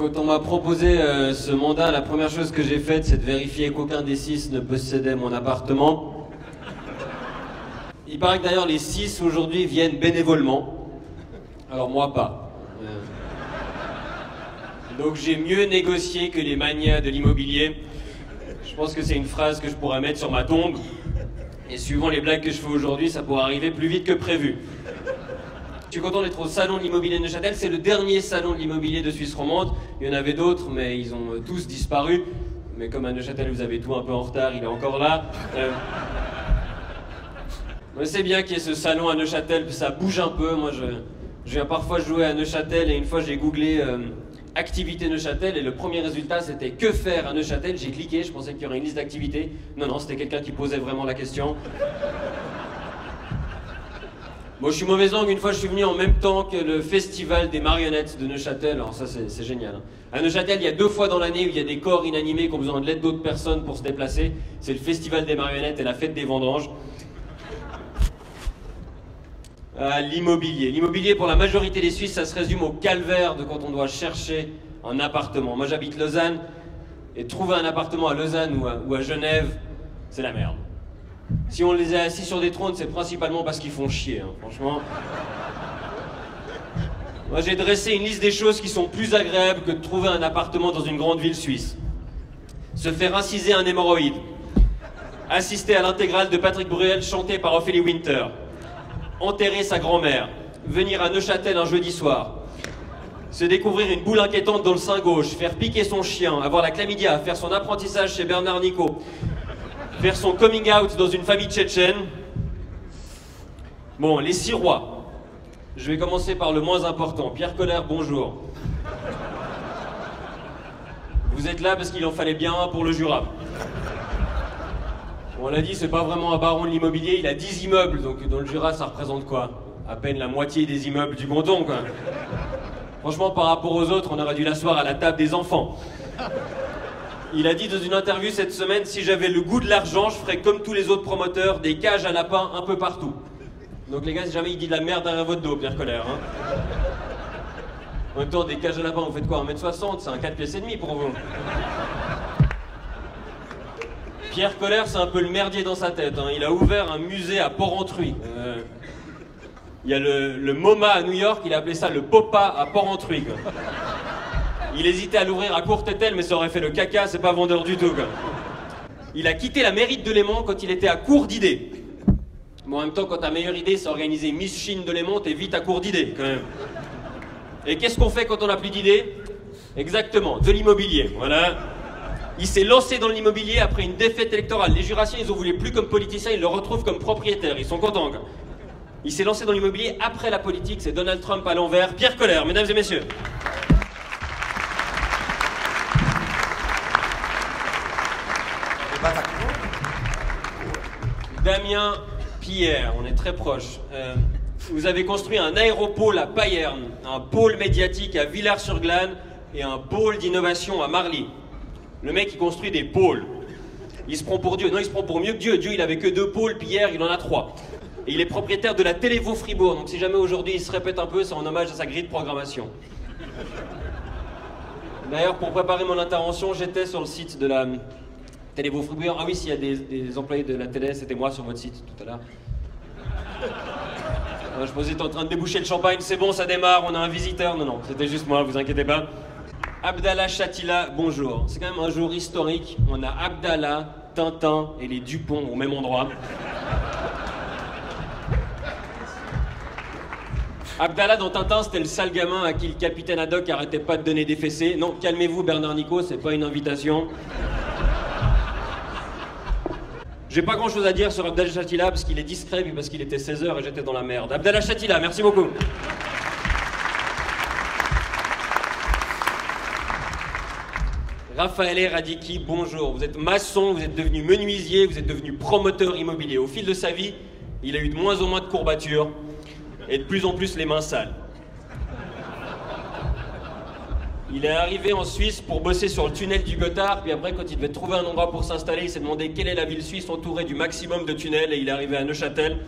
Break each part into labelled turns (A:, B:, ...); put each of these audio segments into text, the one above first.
A: Quand on m'a proposé ce mandat, la première chose que j'ai faite, c'est de vérifier qu'aucun des 6 ne possédait mon appartement. Il paraît que d'ailleurs les 6 aujourd'hui viennent bénévolement. Alors moi pas. Donc j'ai mieux négocié que les manias de l'immobilier. Je pense que c'est une phrase que je pourrais mettre sur ma tombe. Et suivant les blagues que je fais aujourd'hui, ça pourrait arriver plus vite que prévu. Je suis content d'être au salon de l'immobilier de Neuchâtel. C'est le dernier salon de l'immobilier de Suisse romande. Il y en avait d'autres, mais ils ont tous disparu. Mais comme à Neuchâtel, vous avez tout un peu en retard, il est encore là. C'est bien qu'il y ait ce salon à Neuchâtel, ça bouge un peu. Moi, je viens parfois jouer à Neuchâtel et une fois j'ai googlé activité Neuchâtel et le premier résultat c'était que faire à Neuchâtel. J'ai cliqué, je pensais qu'il y aurait une liste d'activités. Non, c'était quelqu'un qui posait vraiment la question. Moi, je suis mauvais langue, une fois je suis venu en même temps que le festival des marionnettes de Neuchâtel, alors ça c'est génial. Hein. À Neuchâtel, il y a 2 fois dans l'année où il y a des corps inanimés qui ont besoin de l'aide d'autres personnes pour se déplacer. C'est le festival des marionnettes et la fête des vendanges. L'immobilier. L'immobilier, pour la majorité des Suisses, ça se résume au calvaire de quand on doit chercher un appartement. Moi, j'habite Lausanne, et trouver un appartement à Lausanne ou à Genève, c'est la merde. Si on les a assis sur des trônes, c'est principalement parce qu'ils font chier, hein, franchement. Moi, j'ai dressé une liste des choses qui sont plus agréables que de trouver un appartement dans une grande ville suisse. Se faire inciser un hémorroïde. Assister à l'intégrale de Patrick Bruel chantée par Ophélie Winter. Enterrer sa grand-mère, venir à Neuchâtel un jeudi soir, se découvrir une boule inquiétante dans le sein gauche, faire piquer son chien, avoir la chlamydia, faire son apprentissage chez Bernard Nico, faire son coming out dans une famille tchétchène. Bon, les 6 rois. Je vais commencer par le moins important. Pierre Colère, bonjour. Vous êtes là parce qu'il en fallait bien un pour le Jura. On l'a dit, c'est pas vraiment un baron de l'immobilier, il a 10 immeubles, donc dans le Jura, ça représente quoi? À peine la moitié des immeubles du canton, quoi. Franchement, par rapport aux autres, on aurait dû l'asseoir à la table des enfants. Il a dit dans une interview cette semaine, si j'avais le goût de l'argent, je ferais comme tous les autres promoteurs, des cages à lapins un peu partout. Donc les gars, si jamais il dit de la merde derrière votre dos, Pierre Colère, hein. En même temps, des cages à lapins, vous faites quoi, 1m60? C'est un 4 pièces et demi pour vous. Pierre Colère, c'est un peu le merdier dans sa tête. Hein. Il a ouvert un musée à Porrentruy. Il y a le MoMA à New York, il a appelé ça le Popa à Porrentruy. Quoi. Il hésitait à l'ouvrir à Courtétel, mais ça aurait fait le caca, c'est pas vendeur du tout. Quoi. Il a quitté la mairie de Léman quand il était à court d'idées. Bon, en même temps, quand ta meilleure idée, c'est organiser Miss Chine de Léman, t'es vite à court d'idées, quand même. Et qu'est-ce qu'on fait quand on n'a plus d'idées? Exactement, de l'immobilier, voilà. Il s'est lancé dans l'immobilier après une défaite électorale. Les Jurassiens, ils ont voulu plus comme politicien, ils le retrouvent comme propriétaire. Ils sont contents. Quoi. Il s'est lancé dans l'immobilier après la politique. C'est Donald Trump à l'envers. Pierre Colère, mesdames et messieurs. Damien Pierre, on est très proches. Vous avez construit un aéropôle à Payerne, un pôle médiatique à Villars-sur-Glâne et un pôle d'innovation à Marly. Le mec, il construit des pôles. Il se prend pour Dieu. Non, il se prend pour mieux que Dieu. Dieu, il avait que 2 pôles, puis hier, il en a 3. Et il est propriétaire de la Télévo Fribourg. Donc si jamais aujourd'hui, il se répète un peu, c'est en hommage à sa grille de programmation. D'ailleurs, pour préparer mon intervention, j'étais sur le site de la Télévo Fribourg. Ah oui, s'il y a des employés de la télé, c'était moi sur votre site tout à l'heure. Je pensais que t'es en train de déboucher le champagne. C'est bon, ça démarre, on a un visiteur. Non, c'était juste moi, vous inquiétez pas. Abdallah Chatila, bonjour. C'est quand même un jour historique. On a Abdallah, Tintin et les Dupont au même endroit. Abdallah dans Tintin, c'était le sale gamin à qui le capitaine Haddock arrêtait pas de donner des fessées. Non, calmez-vous Bernard Nico, c'est pas une invitation. J'ai pas grand chose à dire sur Abdallah Chatila parce qu'il est discret puis parce qu'il était 16h et j'étais dans la merde. Abdallah Chatila, merci beaucoup. Raphaël Radicki, bonjour. Vous êtes maçon, vous êtes devenu menuisier, vous êtes devenu promoteur immobilier. Au fil de sa vie, il a eu de moins en moins de courbatures et de plus en plus les mains sales. Il est arrivé en Suisse pour bosser sur le tunnel du Gothard, puis après, quand il devait trouver un endroit pour s'installer, il s'est demandé quelle est la ville suisse entourée du maximum de tunnels, et il est arrivé à Neuchâtel.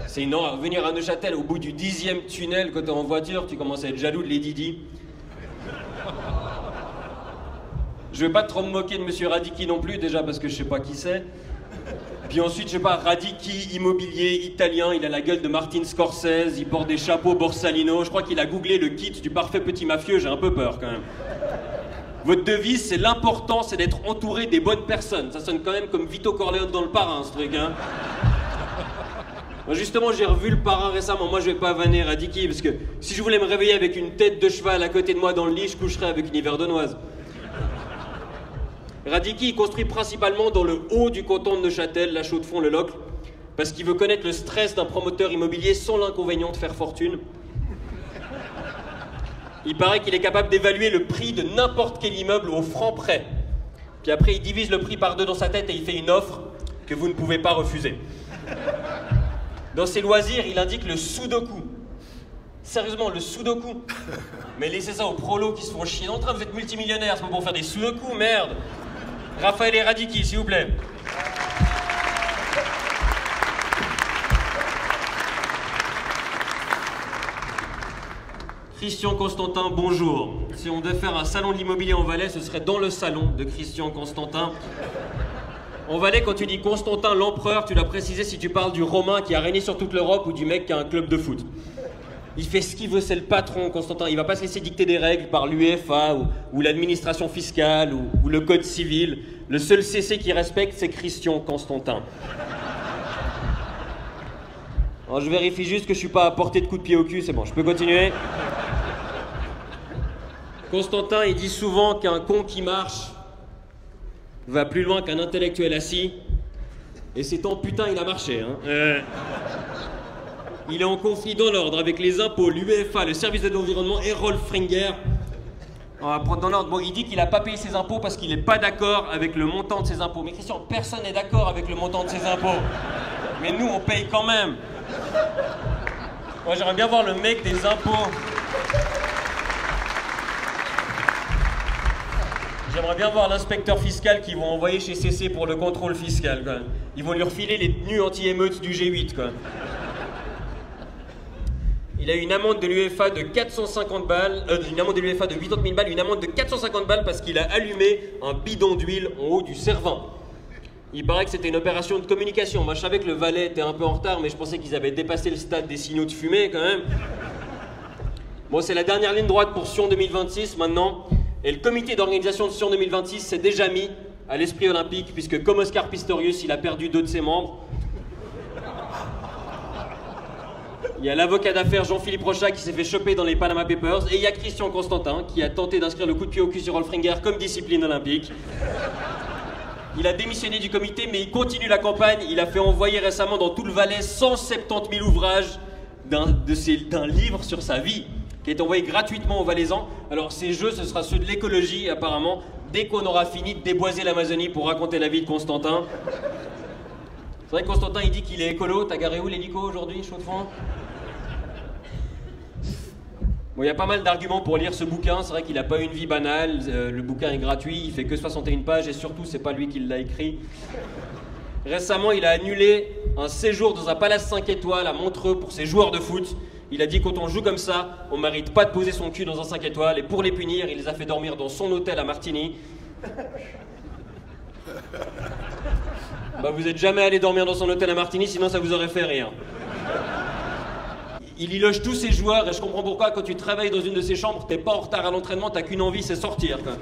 A: C'est énorme, venir à Neuchâtel au bout du 10e tunnel, quand t'es en voiture, tu commences à être jaloux de Lady Di. Je vais pas trop me moquer de Monsieur Radicchi non plus, déjà parce que je sais pas qui c'est. Puis ensuite, je sais pas, Radicchi, immobilier, italien, il a la gueule de Martin Scorsese, il porte des chapeaux Borsalino, je crois qu'il a googlé le kit du parfait petit mafieux, j'ai un peu peur quand même. Votre devise, c'est l'important, c'est d'être entouré des bonnes personnes. Ça sonne quand même comme Vito Corleone dans Le Parrain, ce truc, hein. Moi, justement, j'ai revu Le Parrain récemment. Moi, je vais pas vanner Radicchi, parce que si je voulais me réveiller avec une tête de cheval à côté de moi dans le lit, je coucherais avec une Yverdonoise. Radicchi, il construit principalement dans le haut du canton de Neuchâtel, la Chaux-de-Fonds, le Locle, parce qu'il veut connaître le stress d'un promoteur immobilier sans l'inconvénient de faire fortune. Il paraît qu'il est capable d'évaluer le prix de n'importe quel immeuble au franc près. Puis après, il divise le prix par deux dans sa tête et il fait une offre que vous ne pouvez pas refuser. Dans ses loisirs, il indique le sudoku. Sérieusement, le sudoku. Mais laissez ça aux prolos qui se font chier. En train, vous êtes multimillionnaire, c'est pas pour faire des sudoku, merde. Raphaël Radicchi, s'il vous plaît. Christian Constantin, bonjour. Si on devait faire un salon de l'immobilier en Valais, ce serait dans le salon de Christian Constantin. En Valais, quand tu dis Constantin l'empereur, tu dois préciser si tu parles du Romain qui a régné sur toute l'Europe ou du mec qui a un club de foot. Il fait ce qu'il veut, c'est le patron, Constantin. Il va pas se laisser dicter des règles par l'UEFA ou l'administration fiscale ou le code civil. Le seul CC qui respecte, c'est Christian Constantin. Alors, je vérifie juste que je suis pas à portée de coup de pied au cul, c'est bon, je peux continuer. Constantin, il dit souvent qu'un con qui marche va plus loin qu'un intellectuel assis. Et c'est tant putain il a marché, hein. Il est en conflit dans l'ordre avec les impôts, l'UEFA, le service de l'environnement et Rolf Fringer. On va prendre dans l'ordre. Bon, il dit qu'il n'a pas payé ses impôts parce qu'il n'est pas d'accord avec le montant de ses impôts. Mais Christian, personne n'est d'accord avec le montant de ses impôts. Mais nous, on paye quand même. Moi, j'aimerais bien voir le mec des impôts. J'aimerais bien voir l'inspecteur fiscal qu'ils vont envoyer chez CC pour le contrôle fiscal, quoi. Ils vont lui refiler les tenues anti-émeutes du G8, quoi. Il a eu une amende de l'UEFA de 450 balles, une amende de l'UEFA de 80 000 balles, une amende de 450 balles parce qu'il a allumé un bidon d'huile en haut du Cervin. Il paraît que c'était une opération de communication. Moi, je savais que le Valais était un peu en retard, mais je pensais qu'ils avaient dépassé le stade des signaux de fumée, quand même. Bon, c'est la dernière ligne droite pour Sion 2026, maintenant. Et le comité d'organisation de Sion 2026 s'est déjà mis à l'esprit olympique, puisque comme Oscar Pistorius, il a perdu 2 de ses membres. Il y a l'avocat d'affaires Jean-Philippe Rochat qui s'est fait choper dans les Panama Papers. Et il y a Christian Constantin qui a tenté d'inscrire le coup de pied au cul sur Rolf Fringer comme discipline olympique. Il a démissionné du comité, mais il continue la campagne. Il a fait envoyer récemment dans tout le Valais 170 000 ouvrages d'un livre sur sa vie, qui est envoyé gratuitement aux Valaisans. Alors ces jeux, ce sera ceux de l'écologie, apparemment, dès qu'on aura fini de déboiser l'Amazonie pour raconter la vie de Constantin. C'est vrai que Constantin, il dit qu'il est écolo. T'as garé où l'hélico aujourd'hui, Chaux-de-Fonds ? Bon, il y a pas mal d'arguments pour lire ce bouquin. C'est vrai qu'il n'a pas une vie banale. Le bouquin est gratuit, il fait que 61 pages et surtout, c'est pas lui qui l'a écrit. Récemment, il a annulé un séjour dans un palace 5 étoiles à Montreux pour ses joueurs de foot. Il a dit quand on joue comme ça, on mérite pas de poser son cul dans un 5 étoiles. Et pour les punir, il les a fait dormir dans son hôtel à Martigny. Bah, vous êtes jamais allé dormir dans son hôtel à Martigny, sinon ça vous aurait fait rire. Il y loge tous ses joueurs et je comprends pourquoi quand tu travailles dans une de ses chambres, t'es pas en retard à l'entraînement, t'as qu'une envie, c'est sortir, quoi.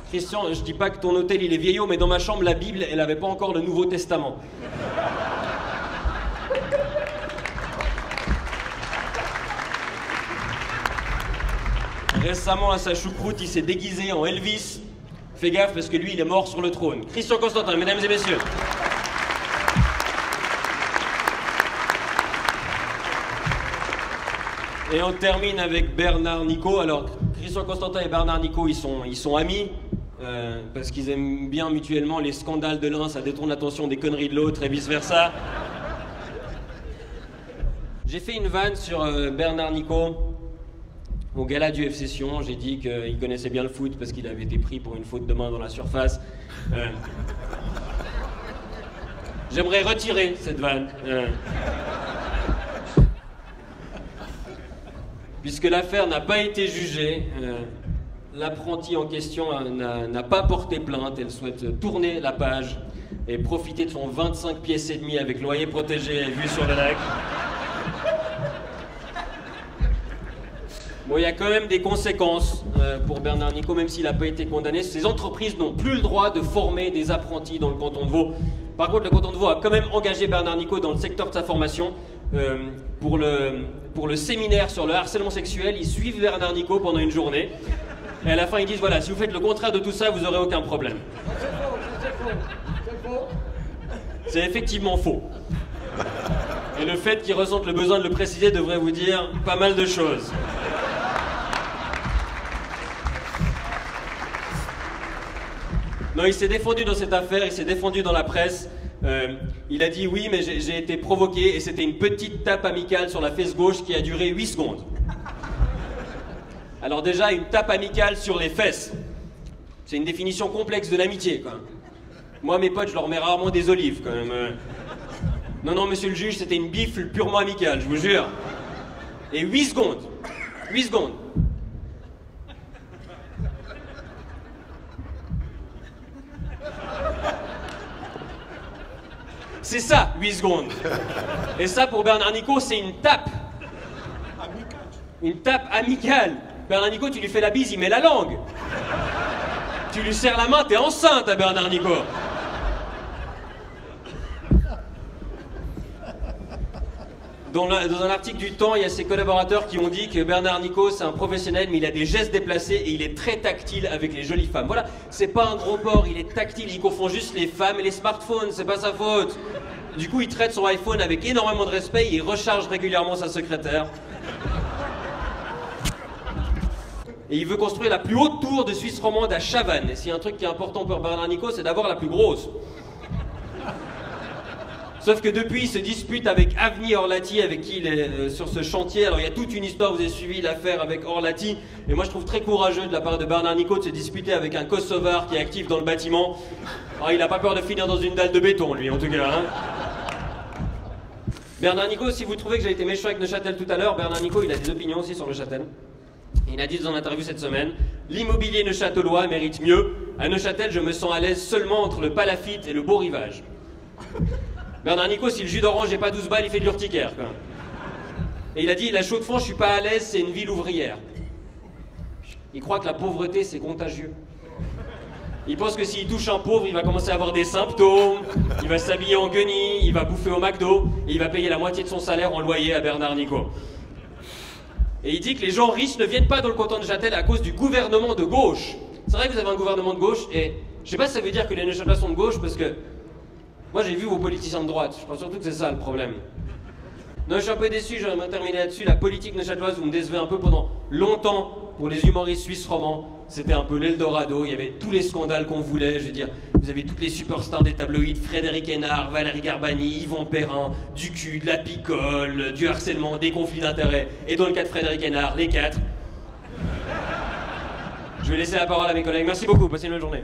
A: Christian, je dis pas que ton hôtel il est vieillot, mais dans ma chambre, la Bible, elle avait pas encore le Nouveau Testament. Récemment, à sa choucroute, il s'est déguisé en Elvis. Fais gaffe parce que lui, il est mort sur le trône. Christian Constantin, mesdames et messieurs. Et on termine avec Bernard Nico. Alors, Christian Constantin et Bernard Nico, ils sont amis, parce qu'ils aiment bien mutuellement les scandales de l'un, ça détourne l'attention des conneries de l'autre et vice-versa. J'ai fait une vanne sur Bernard Nico au gala du FC Sion. J'ai dit qu'il connaissait bien le foot parce qu'il avait été pris pour une faute de main dans la surface. J'aimerais retirer cette vanne. Puisque l'affaire n'a pas été jugée, L'apprentie en question n'a pas porté plainte, elle souhaite tourner la page et profiter de son 25 pièces et demi avec loyer protégé et vue sur le lac. Bon, il y a quand même des conséquences pour Bernard Nicot, même s'il n'a pas été condamné. Ces entreprises n'ont plus le droit de former des apprentis dans le canton de Vaud. Par contre, le canton de Vaud a quand même engagé Bernard Nicot dans le secteur de sa formation. Pour le séminaire sur le harcèlement sexuel, ils suivent Bernard Nicot pendant une journée. Et à la fin, ils disent, voilà, si vous faites le contraire de tout ça, vous n'aurez aucun problème. C'est effectivement faux. Et le fait qu'ils ressentent le besoin de le préciser devrait vous dire pas mal de choses. Non, il s'est défendu dans cette affaire, il s'est défendu dans la presse. Il a dit oui, mais j'ai été provoqué et c'était une petite tape amicale sur la fesse gauche qui a duré 8 secondes. Alors déjà, une tape amicale sur les fesses, c'est une définition complexe de l'amitié, quoi. Moi, mes potes, je leur mets rarement des olives, quand même. Non, non, monsieur le juge, c'était une bifle purement amicale, je vous jure. Et 8 secondes. 8 secondes. C'est ça, 8 secondes. Et ça, pour Bernard Nicot, c'est une tape. Une tape amicale. Bernard Nicot, tu lui fais la bise, il met la langue. Tu lui serres la main, t'es enceinte à Bernard Nicot. Dans un article du Temps, il y a ses collaborateurs qui ont dit que Bernard Nicot, c'est un professionnel, mais il a des gestes déplacés et il est très tactile avec les jolies femmes. Voilà, c'est pas un gros porc, il est tactile, il confond juste les femmes et les smartphones, c'est pas sa faute. Du coup, il traite son iPhone avec énormément de respect et il recharge régulièrement sa secrétaire. Et il veut construire la plus haute tour de Suisse romande à Chavannes. Et s'il y a un truc qui est important pour Bernard Nicot, c'est d'avoir la plus grosse. Sauf que depuis, il se dispute avec Avni Orlati, avec qui il est sur ce chantier. Alors il y a toute une histoire, vous avez suivi l'affaire avec Orlati. Et moi je trouve très courageux de la part de Bernard Nicot de se disputer avec un Kosovar qui est actif dans le bâtiment. Alors il n'a pas peur de finir dans une dalle de béton, lui, en tout cas. Hein. Bernard Nicot, si vous trouvez que j'ai été méchant avec Neuchâtel tout à l'heure, Bernard Nicot, il a des opinions aussi sur Neuchâtel. Il a dit dans une interview cette semaine, l'immobilier neuchâtelois mérite mieux. À Neuchâtel, je me sens à l'aise seulement entre le palafite et le beau rivage. Bernard Nicot, si le jus d'orange n'est pas 12 balles, il fait de l'urticaire. Et il a dit, la Chaux-de-Fonds, je suis pas à l'aise, c'est une ville ouvrière. Il croit que la pauvreté, c'est contagieux. Il pense que s'il touche un pauvre, il va commencer à avoir des symptômes, il va s'habiller en guenille, il va bouffer au McDo, et il va payer la moitié de son salaire en loyer à Bernard Nicot. Et il dit que les gens riches ne viennent pas dans le canton de Neuchâtel à cause du gouvernement de gauche. C'est vrai que vous avez un gouvernement de gauche, et je sais pas si ça veut dire que les Neuchâtelois sont de gauche, parce que moi j'ai vu vos politiciens de droite, je pense surtout que c'est ça le problème. Non, je suis un peu déçu, je vais terminer là-dessus. La politique neuchâteloise, vous me décevez un peu pendant longtemps. Pour les humoristes suisses romans, c'était un peu l'Eldorado, il y avait tous les scandales qu'on voulait, je veux dire, vous avez toutes les superstars des tabloïds, Frédéric Hénard, Valérie Garbani, Yvan Perrin, du cul, de la picole, du harcèlement, des conflits d'intérêts, et dans le cas de Frédéric Hénard, les 4. Je vais laisser la parole à mes collègues, merci beaucoup, passez une bonne journée.